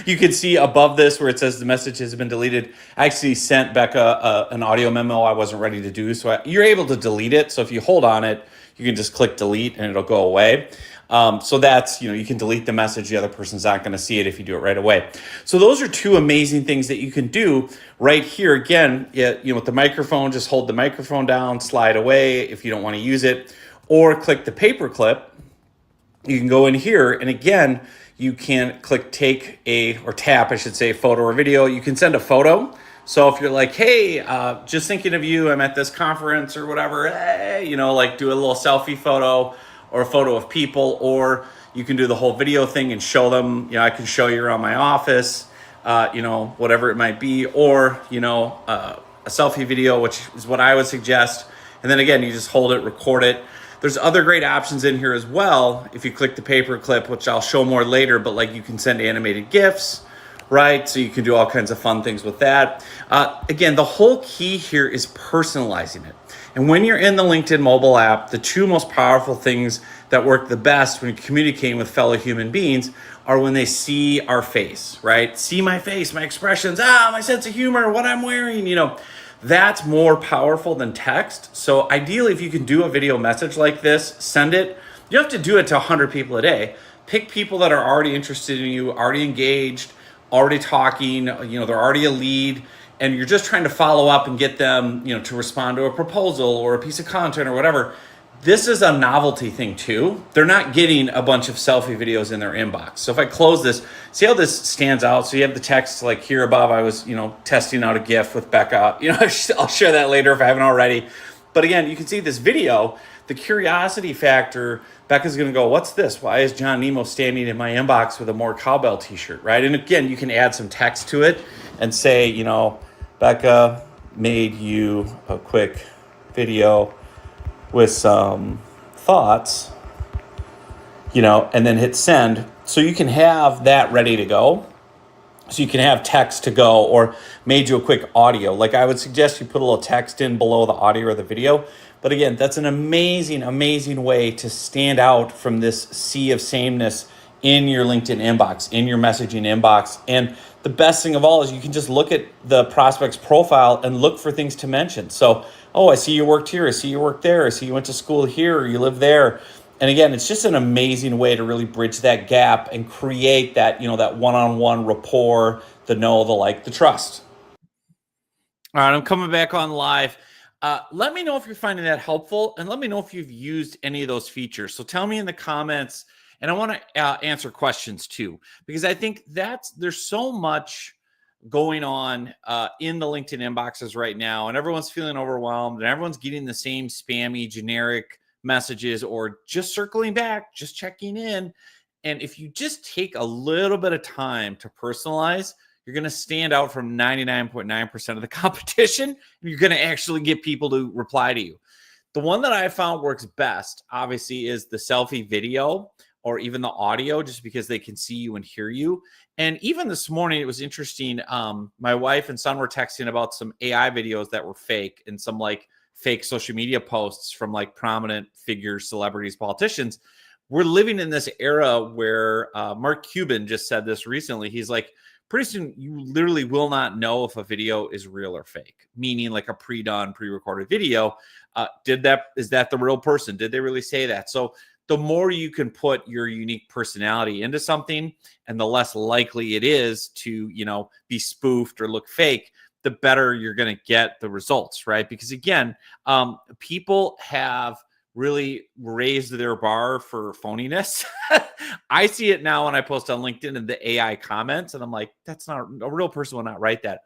You can see above this where it says the message has been deleted. I actually sent Becca an audio memo I wasn't ready to do. So you're able to delete it. So if you hold on it, you can just click delete and it'll go away. So that's, you can delete the message. The other person's not going to see it if you do it right away. So those are two amazing things that you can do right here. Again, with the microphone, just hold the microphone down, slide away if you don't want to use it, or click the paper clip. You can go in here, and again, you can click tap, photo or video. You can send a photo. So if you're like, hey, just thinking of you, I'm at this conference or whatever, hey, do a little selfie photo or a photo of people, or you can do the whole video thing and show them, I can show you around my office, whatever it might be, or, a selfie video, which is what I would suggest. And then again, you just hold it, record it. There's other great options in here as well. If you click the paper clip, which I'll show more later, but you can send animated GIFs, right? So you can do all kinds of fun things with that. Again, the whole key here is personalizing it. And when you're in the LinkedIn mobile app, the two most powerful things that work the best when you're communicating with fellow human beings are when they see our face, right? See my face, my expressions, my sense of humor, what I'm wearing, that's more powerful than text. So ideally, if you can do a video message like this, send it. You don't have to do it to 100 people a day. Pick people that are already interested in you, already engaged, already talking, they're already a lead, and you're just trying to follow up and get them, to respond to a proposal or a piece of content or whatever. This is a novelty thing too. They're not getting a bunch of selfie videos in their inbox. So if I close this, see how this stands out? So you have the text here above. I was, testing out a GIF with Becca. I'll share that later if I haven't already. But again, you can see this video, the curiosity factor. Becca's going to go, what's this? Why is John Nemo standing in my inbox with a More Cowbell t-shirt, right? And again, you can add some text to it and say, Becca made you a quick video with some thoughts, and then hit send. So you can have that ready to go. So you can have text to go, or made you a quick audio. I would suggest you put a little text in below the audio or the video. But again, that's an amazing, amazing way to stand out from this sea of sameness in your LinkedIn inbox, in your messaging inbox. And the best thing of all is you can just look at the prospect's profile and look for things to mention. So, I see you worked here. I see you worked there. I see you went to school here, or you live there. And again, it's just an amazing way to really bridge that gap and create that, that one-on-one rapport, the know, the like, the trust. All right, I'm coming back on live. Let me know if you're finding that helpful, and let me know if you've used any of those features. So tell me in the comments, and I want to answer questions too, because I think there's so much going on in the LinkedIn inboxes right now, and everyone's feeling overwhelmed, and everyone's getting the same spammy, generic messages, or just circling back, just checking in. And if you just take a little bit of time to personalize, you're going to stand out from 99.9% of the competition, and you're going to actually get people to reply to you. The one that I found works best, obviously, is the selfie video, or even the audio, just because they can see you and hear you. And even this morning, it was interesting. My wife and son were texting about some AI videos that were fake, and some fake social media posts from prominent figures, celebrities, politicians. We're living in this era where Mark Cuban just said this recently. He's like, pretty soon you literally will not know if a video is real or fake, meaning a pre-done, pre-recorded video. Is that the real person? Did they really say that? So the more you can put your unique personality into something, and the less likely it is to, be spoofed or look fake. the better you're going to get the results, right? Because again, people have really raised their bar for phoniness. I see it now when I post on LinkedIn in the AI comments, and I'm like, that's not a real person will not write that.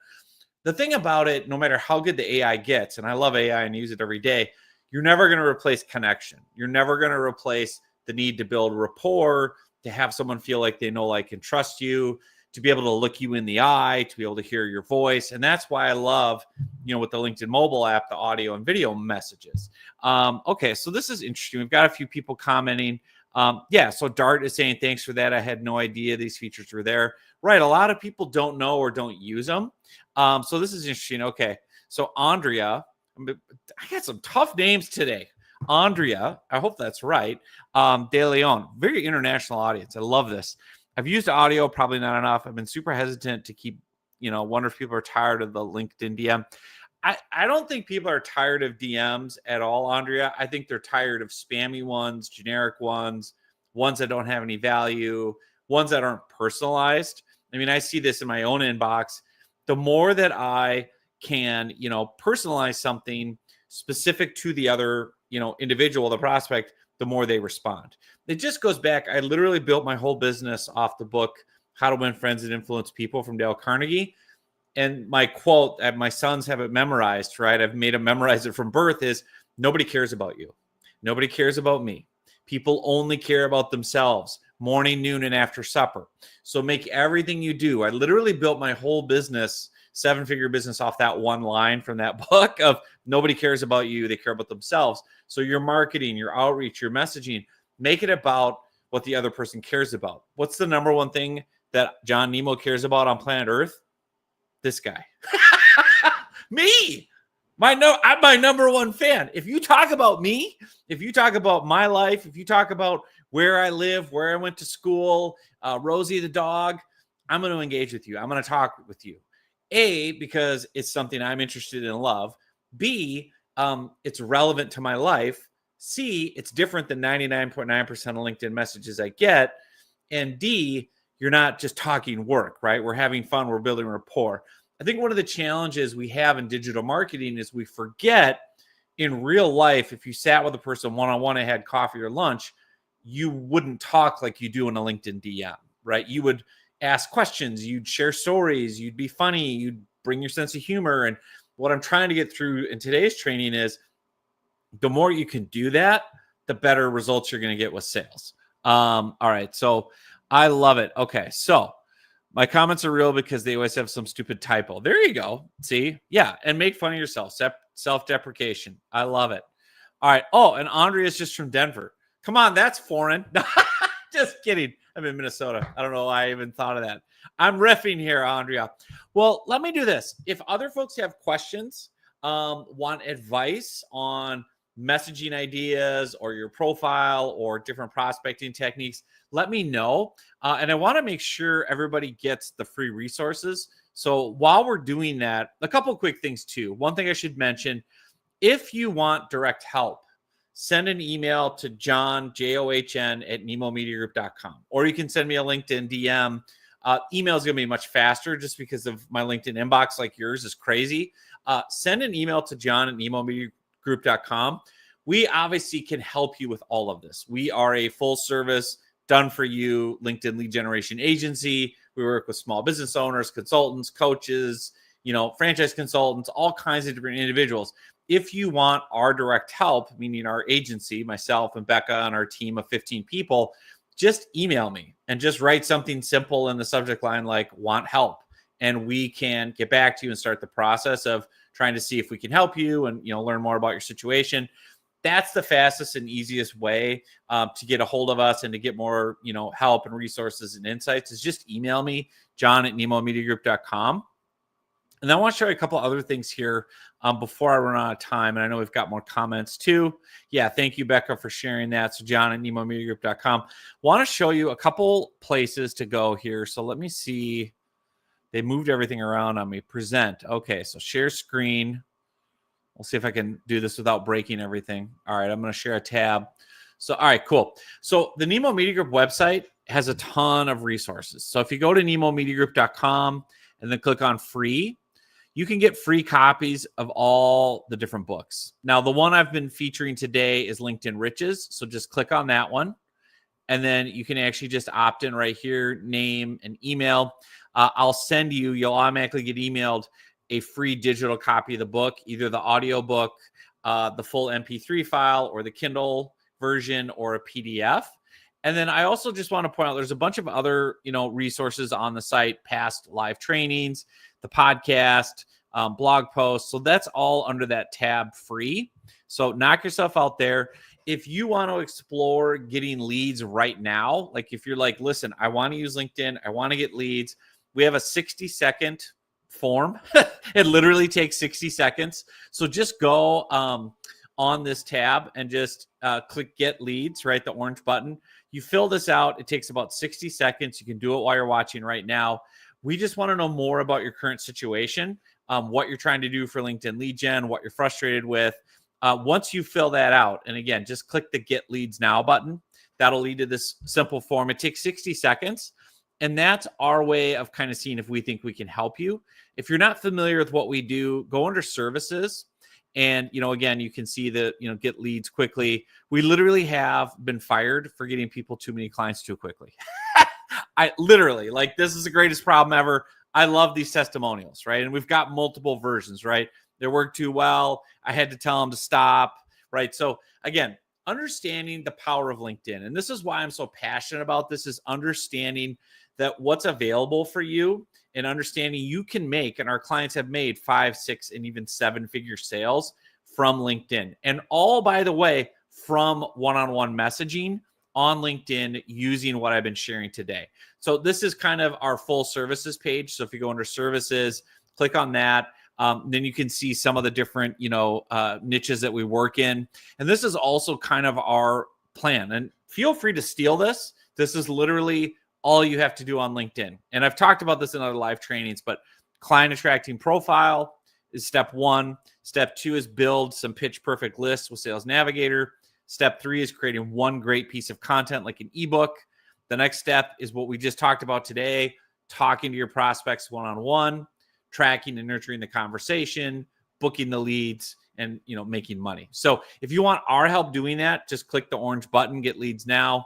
The thing about it, no matter how good the AI gets, and I love AI and use it every day, you're never going to replace connection. You're never going to replace the need to build rapport, to have someone feel like they know, like, and trust you, to be able to look you in the eye, to be able to hear your voice. And that's why I love, with the LinkedIn mobile app, the audio and video messages. Okay, so this is interesting. We've got a few people commenting. So Dart is saying, thanks for that. I had no idea these features were there. Right, a lot of people don't know or don't use them. So this is interesting. Okay, so Andrea, I got some tough names today. Andrea, I hope that's right. De Leon, very international audience. I love this. I've used audio, probably not enough. I've been super hesitant to keep, wonder if people are tired of the LinkedIn DM. I don't think people are tired of DMs at all, Andrea. I think they're tired of spammy ones, generic ones that don't have any value, ones that aren't personalized. I mean, I see this in my own inbox. The more that I can, personalize something specific to the other, individual, the prospect, the more they respond. It just goes back. I literally built my whole business off the book, How to Win Friends and Influence People from Dale Carnegie. And my quote, my sons have it memorized, right? I've made them memorize it from birth, is nobody cares about you. Nobody cares about me. People only care about themselves, morning, noon, and after supper. So make everything you do. I literally built my whole business, 7-figure business, off that one line from that book of nobody cares about you. They care about themselves. So your marketing, your outreach, your messaging, make it about what the other person cares about. What's the number one thing that John Nemo cares about on planet Earth? This guy. Me. I'm my number one fan. If you talk about me, if you talk about my life, if you talk about where I live, where I went to school, Rosie the dog, I'm going to engage with you. I'm going to talk with you. A, because it's something I'm interested in, love. B, it's relevant to my life. C, it's different than 99.9% of LinkedIn messages I get. And D, you're not just talking work, right? We're having fun. We're building rapport. I think one of the challenges we have in digital marketing is we forget in real life, if you sat with a person one-on-one and had coffee or lunch, you wouldn't talk like you do in a LinkedIn DM, right? You would ask questions, you'd share stories, you'd be funny, you'd bring your sense of humor. And what I'm trying to get through in today's training is the more you can do that, the better results you're going to get with sales. All right. So I love it. Okay. So my comments are real because they always have some stupid typo. There you go. See? Yeah. And make fun of yourself. Self-deprecation. I love it. All right. Oh, and Andrea's just from Denver. Come on. That's foreign. Just kidding. I'm in Minnesota. I don't know why I even thought of that. I'm riffing here, Andrea. Well, let me do this. If other folks have questions, want advice on messaging ideas or your profile or different prospecting techniques, let me know. And I want to make sure everybody gets the free resources. So while we're doing that, a couple of quick things too. One thing I should mention, if you want direct help, send an email to John, John, at nemomediagroup.com. Or you can send me a LinkedIn DM. Email is going to be much faster just because of my LinkedIn inbox, like yours, is crazy. Send an email to John at nemomediagroup.com. We obviously can help you with all of this. We are a full service, done for you LinkedIn lead generation agency. We work with small business owners, consultants, coaches, franchise consultants, all kinds of different individuals. If you want our direct help, meaning our agency, myself and Becca and our team of 15 people, just email me and just write something simple in the subject line like want help. And we can get back to you and start the process of trying to see if we can help you and, learn more about your situation. That's the fastest and easiest way to get a hold of us and to get more, help and resources and insights, is just email me, John at nemomediagroup.com. And I want to show you a couple other things here before I run out of time. And I know we've got more comments too. Yeah, thank you, Becca, for sharing that. So John at nemomediagroup.com. Want to show you a couple places to go here. So let me see. They moved everything around on me. Present. Okay, so share screen. We'll see if I can do this without breaking everything. All right, I'm going to share a tab. So, all right, cool. So the Nemo Media Group website has a ton of resources. So if you go to nemomediagroup.com and then click on free, you can get free copies of all the different books. Now, the one I've been featuring today is LinkedIn Riches. So just click on that one. And then you can actually just opt in right here, name and email. I'll send you, you'll automatically get emailed a free digital copy of the book, either the audio book, the full MP3 file, or the Kindle version, or a PDF. And then I also just want to point out there's a bunch of other, resources on the site, past live trainings, the podcast, blog posts. So that's all under that tab free. So knock yourself out there. If you want to explore getting leads right now, like if you're like, listen, I want to use LinkedIn, I want to get leads, we have a 60-second form. It literally takes 60 seconds. So just go on this tab and just click get leads, right? The orange button. You fill this out. It takes about 60 seconds. You can do it while you're watching right now. We just want to know more about your current situation, what you're trying to do for LinkedIn lead gen, what you're frustrated with. Once you fill that out, and again, just click the Get Leads Now button. That'll lead to this simple form. It takes 60 seconds, and that's our way of kind of seeing if we think we can help you. If you're not familiar with what we do, go under Services, and again, you can see the get leads quickly. We literally have been fired for getting people too many clients too quickly. I literally, like, this is the greatest problem ever. I love these testimonials, right? And we've got multiple versions, right? They work too well. I had to tell them to stop, right? So again, understanding the power of LinkedIn. And this is why I'm so passionate about this, is understanding that what's available for you and understanding you can make, and our clients have made 5, 6, and even 7-figure sales from LinkedIn. And all, by the way, from one-on-one messaging on LinkedIn using what I've been sharing today. So this is kind of our full services page. So if you go under services, click on that. Then you can see some of the different, niches that we work in. And this is also kind of our plan. And feel free to steal this. This is literally all you have to do on LinkedIn. And I've talked about this in other live trainings, but client attracting profile is step 1. Step 2 is build some pitch perfect lists with Sales Navigator. Step 3 is creating one great piece of content like an ebook. The next step is what we just talked about today, talking to your prospects one-on-one, tracking and nurturing the conversation, booking the leads, and making money. So if you want our help doing that, just click the orange button, Get Leads Now.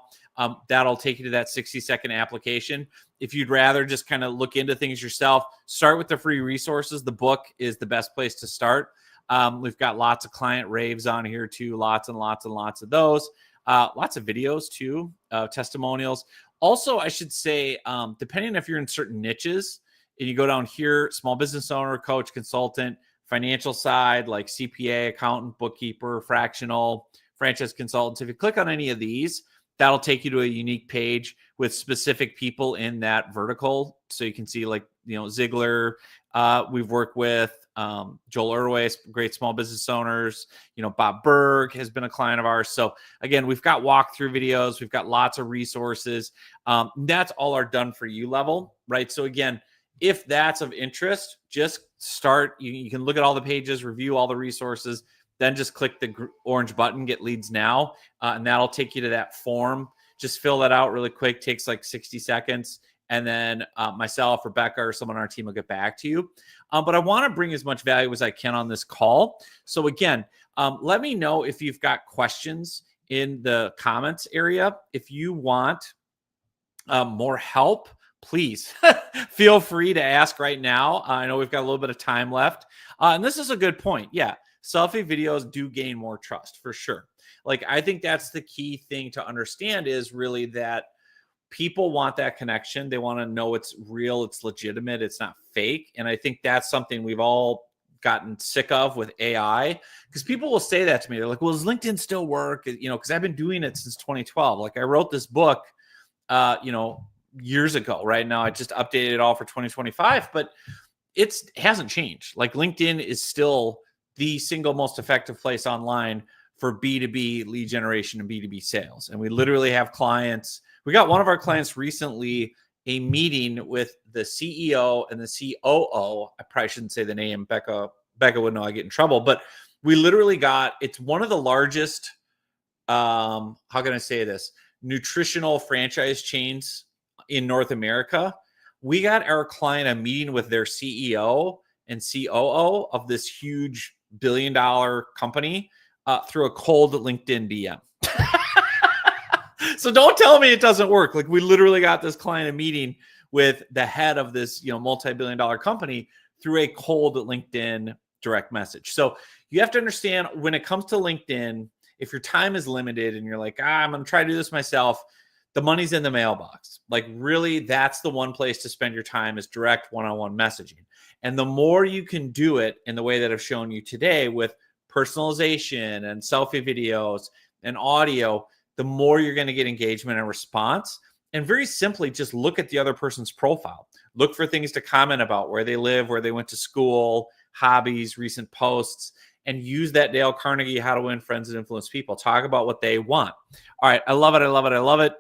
That'll take you to that 60-second application. If you'd rather just kind of look into things yourself, start with the free resources. The book is the best place to start. We've got lots of client raves on here too, lots and lots and lots of those. Lots of videos too, testimonials. Also, I should say, depending if you're in certain niches, and you go down here, small business owner, coach, consultant, financial side, like CPA, accountant, bookkeeper, fractional, franchise consultants. If you click on any of these, that'll take you to a unique page with specific people in that vertical. So you can see, like, Ziegler, we've worked with Joel Irway, great small business owners. Bob Berg has been a client of ours. So again, we've got walkthrough videos. We've got lots of resources. That's all our done for you level, right? So again, if that's of interest, just start. You can look at all the pages, review all the resources, then just click the orange button, Get Leads Now, and that'll take you to that form. Just fill that out really quick. Takes like 60 seconds. And then myself, Rebecca, or someone on our team will get back to you. But I want to bring as much value as I can on this call. So again, let me know if you've got questions in the comments area. If you want more help, please feel free to ask right now. I know we've got a little bit of time left. And this is a good point. Yeah, selfie videos do gain more trust for sure. Like, I think that's the key thing to understand, is really that people want that connection. They want to know it's real, it's legitimate, it's not fake. And I think that's something we've all gotten sick of with AI, because people will say that to me. They're like, well, does LinkedIn still work? Because I've been doing it since 2012. Like, I wrote this book, years ago. Right now, I just updated it all for 2025, but it hasn't changed. Like, LinkedIn is still the single most effective place online for B2B lead generation and B2B sales. And we literally have clients. We got one of our clients recently a meeting with the CEO and the COO. I probably shouldn't say the name. Becca would know I get in trouble, but we literally it's one of the largest, how can I say this, nutritional franchise chains in North America. We got our client a meeting with their CEO and COO of this huge billion-dollar company through a cold LinkedIn DM. So don't tell me it doesn't work. Like, we literally got this client a meeting with the head of this, multi-billion-dollar company through a cold LinkedIn direct message. So you have to understand, when it comes to LinkedIn, if your time is limited and you're like, I'm going to try to do this myself, the money's in the mailbox. Like, really, that's the one place to spend your time, is direct one-on-one messaging. And the more you can do it in the way that I've shown you today, with personalization and selfie videos and audio, the more you're going to get engagement and response. And very simply, just look at the other person's profile. Look for things to comment about: where they live, where they went to school, hobbies, recent posts, and use that Dale Carnegie How to Win Friends and Influence People. Talk about what they want. All right. I love it. I love it. I love it.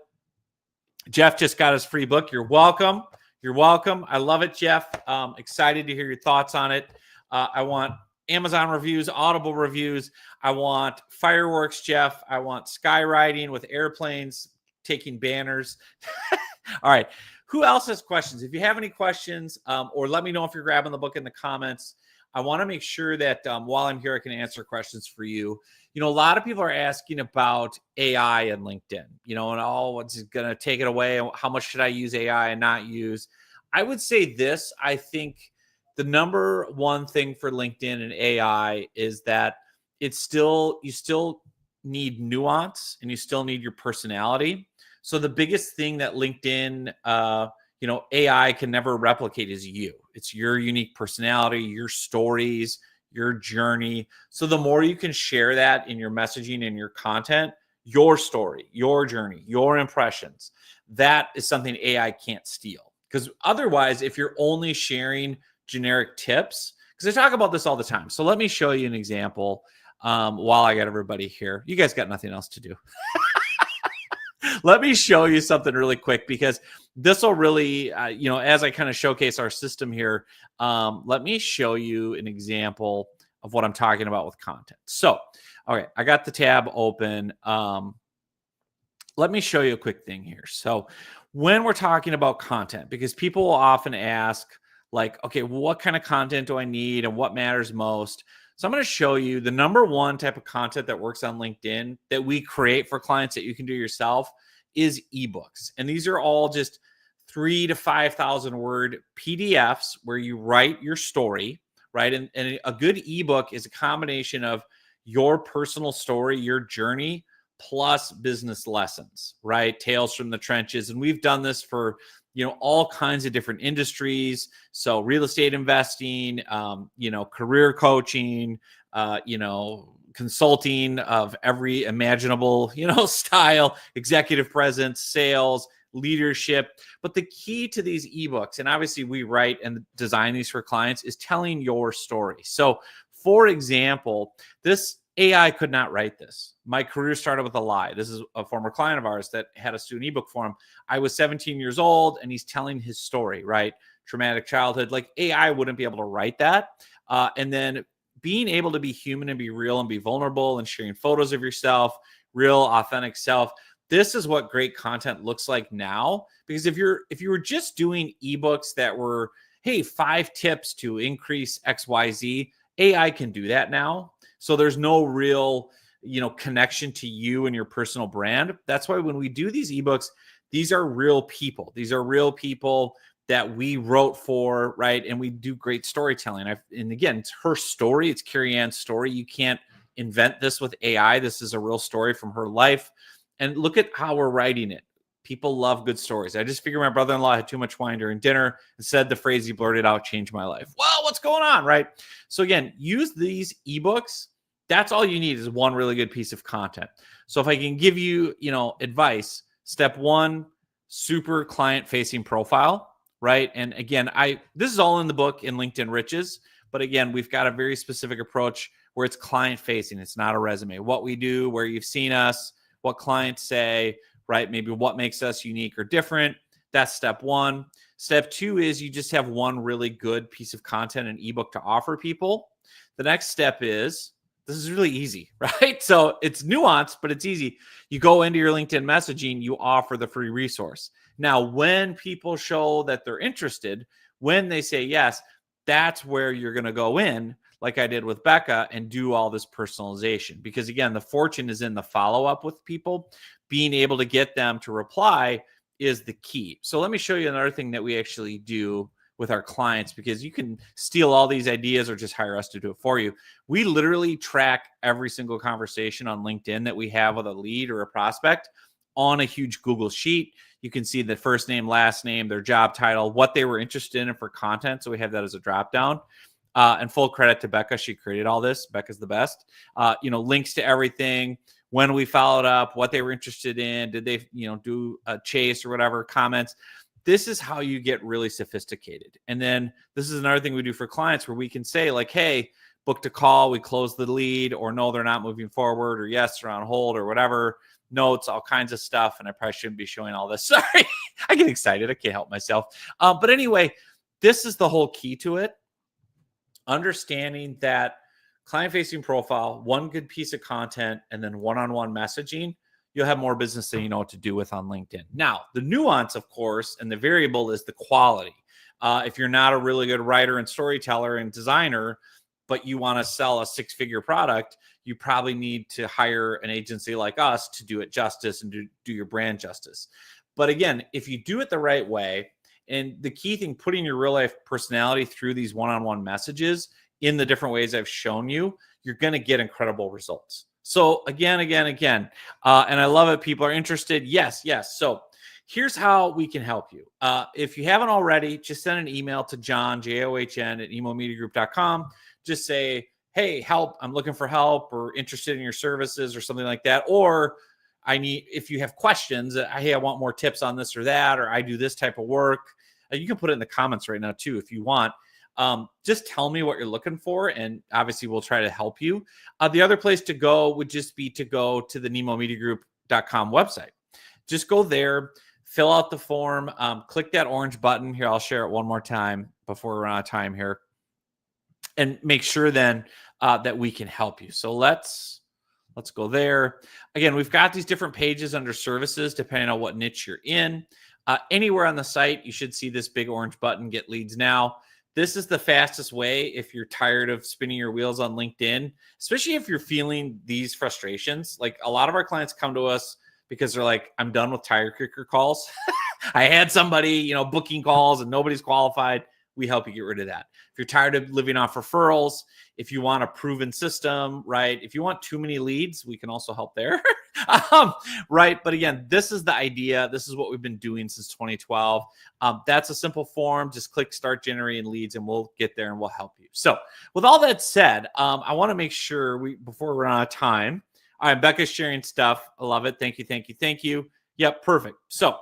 Jeff just got his free book. You're welcome. You're welcome. I love it, Jeff. Excited to hear your thoughts on it. I want Amazon reviews, Audible reviews. I want fireworks, Jeff. I want skywriting with airplanes taking banners. All right. Who else has questions? If you have any questions, or let me know if you're grabbing the book in the comments. I want to make sure that while I'm here, I can answer questions for you. A lot of people are asking about AI and LinkedIn, and what's going to take it away? How much should I use AI and not use? I would say this. I think the number one thing for LinkedIn and AI is that you still need nuance, and you still need your personality. So the biggest thing that LinkedIn, AI can never replicate is you. It's your unique personality, your stories, your journey. So the more you can share that in your messaging and your content, your story, your journey, your impressions, that is something AI can't steal. Because otherwise, if you're only sharing generic tips, because I talk about this all the time. So let me show you an example while I got everybody here. You guys got nothing else to do. Let me show you something really quick, because this will really, as I kind of showcase our system here, let me show you an example of what I'm talking about with content. So, okay, I got the tab open. Let me show you a quick thing here. So when we're talking about content, because people will often ask, like, okay, what kind of content do I need and what matters most? So I'm going to show you the number one type of content that works on LinkedIn that we create for clients that you can do yourself is ebooks. And these are all just 3,000 to 5,000 word PDFs where you write your story, right? And a good ebook is a combination of your personal story, your journey, plus business lessons, right? Tales from the trenches. And we've done this for all kinds of different industries. So real estate investing, career coaching, consulting of every imaginable, style, executive presence, sales, leadership. But the key to these ebooks, and obviously we write and design these for clients, is telling your story. So for example, this AI could not write this. My career started with a lie. This is a former client of ours that had us do an ebook for him. I was 17 years old, and he's telling his story, right? Traumatic childhood. Like, AI wouldn't be able to write that. And then being able to be human and be real and be vulnerable and sharing photos of yourself, real, authentic self. This is what great content looks like now. Because if you were just doing ebooks that were, hey, 5 tips to increase XYZ, AI can do that now. So there's no real, connection to you and your personal brand. That's why when we do these ebooks, these are real people. These are real people that we wrote for, right? And we do great storytelling. And again, it's her story. It's Carrie Ann's story. You can't invent this with AI. This is a real story from her life. And look at how we're writing it. People love good stories. I just figured my brother-in-law had too much wine during dinner and said the phrase he blurted out changed my life. Well, what's going on, right? So again, use these ebooks. That's all you need is one really good piece of content. So if I can give you, advice, step 1, super client-facing profile, right? And again, this is all in the book in LinkedIn Riches, but again, we've got a very specific approach where it's client-facing. It's not a resume. What we do, where you've seen us, what clients say, right? Maybe what makes us unique or different. That's step 1. Step 2 is you just have one really good piece of content, an ebook to offer people. The next step is, this is really easy, right? So it's nuanced, but it's easy. You go into your LinkedIn messaging, you offer the free resource. Now, when people show that they're interested, when they say yes, that's where you're going to go in, like I did with Becca, and do all this personalization. Because again, the fortune is in the follow-up with people. Being able to get them to reply is the key. So let me show you another thing that we actually do with our clients, because you can steal all these ideas or just hire us to do it for you. We literally track every single conversation on LinkedIn that we have with a lead or a prospect on a huge Google sheet. You can see the first name, last name, their job title, what they were interested in for content. So we have that as a drop down. And full credit to Becca. She created all this. Becca's the best. Links to everything, when we followed up, what they were interested in, did they, do a chase or whatever, comments. This is how you get really sophisticated. And then this is another thing we do for clients where we can say like, hey, booked a call, we closed the lead, or no, they're not moving forward, or yes, they're on hold, or whatever. Notes, all kinds of stuff. And I probably shouldn't be showing all this. Sorry. I get excited. I can't help myself. But anyway, this is the whole key to it. Understanding that client-facing profile, one good piece of content, and then one-on-one messaging, you'll have more business than you know what to do with on LinkedIn. Now, the nuance, of course, and the variable is the quality. If you're not a really good writer and storyteller and designer, but you want to sell a six-figure product, you probably need to hire an agency like us to do it justice and do your brand justice. But again, if you do it the right way, and the key thing, putting your real life personality through these one-on-one messages in the different ways I've shown you, you're going to get incredible results. So again, and I love it. People are interested. Yes. So here's how we can help you. If you haven't already, just send an email to John, JOHN at emomediagroup.com. Just say, hey, help. I'm looking for help, or interested in your services, or something like that. Or if you have questions, hey, I want more tips on this or that, or I do this type of work. You can put it in the comments right now too, if you want. Just tell me what you're looking for, and obviously we'll try to help you. The other place to go would just be to go to the nemomediagroup.com website. Just go there, fill out the form, click that orange button. Here, I'll share it one more time before we run out of time here, and make sure then that we can help you. So let's go there. Again, we've got these different pages under services, depending on what niche you're in. Anywhere on the site, you should see this big orange button, Get Leads Now. This is the fastest way if you're tired of spinning your wheels on LinkedIn, especially if you're feeling these frustrations. Like, a lot of our clients come to us because they're like, I'm done with tire kicker calls. I had somebody, booking calls and nobody's qualified. We help you get rid of that. If you're tired of living off referrals, if you want a proven system, right? If you want too many leads, we can also help there. Right. But again, this is the idea. This is what we've been doing since 2012. That's a simple form. Just click start generating leads and we'll get there and we'll help you. So with all that said, I want to make sure before we run out of time. All right, Becca's sharing stuff. I love it. Thank you. Yep. Perfect. So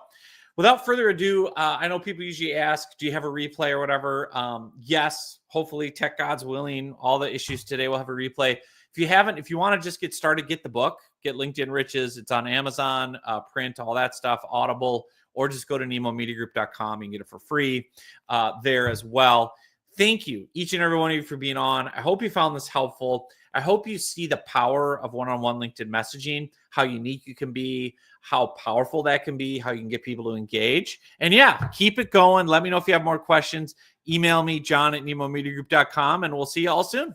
without further ado, I know people usually ask, do you have a replay or whatever? Yes, hopefully, tech gods willing, all the issues today will have a replay. If you haven't, if you want to just get started, get the book, get LinkedIn Riches. It's on Amazon, print, all that stuff, Audible, or just go to nemomediagroup.com and get it for free there as well. Thank you, each and every one of you, for being on. I hope you found this helpful. I hope you see the power of one-on-one LinkedIn messaging, how unique you can be, how powerful that can be, how you can get people to engage. And yeah, keep it going. Let me know if you have more questions. Email me, John at nemomediagroup.com, and we'll see you all soon.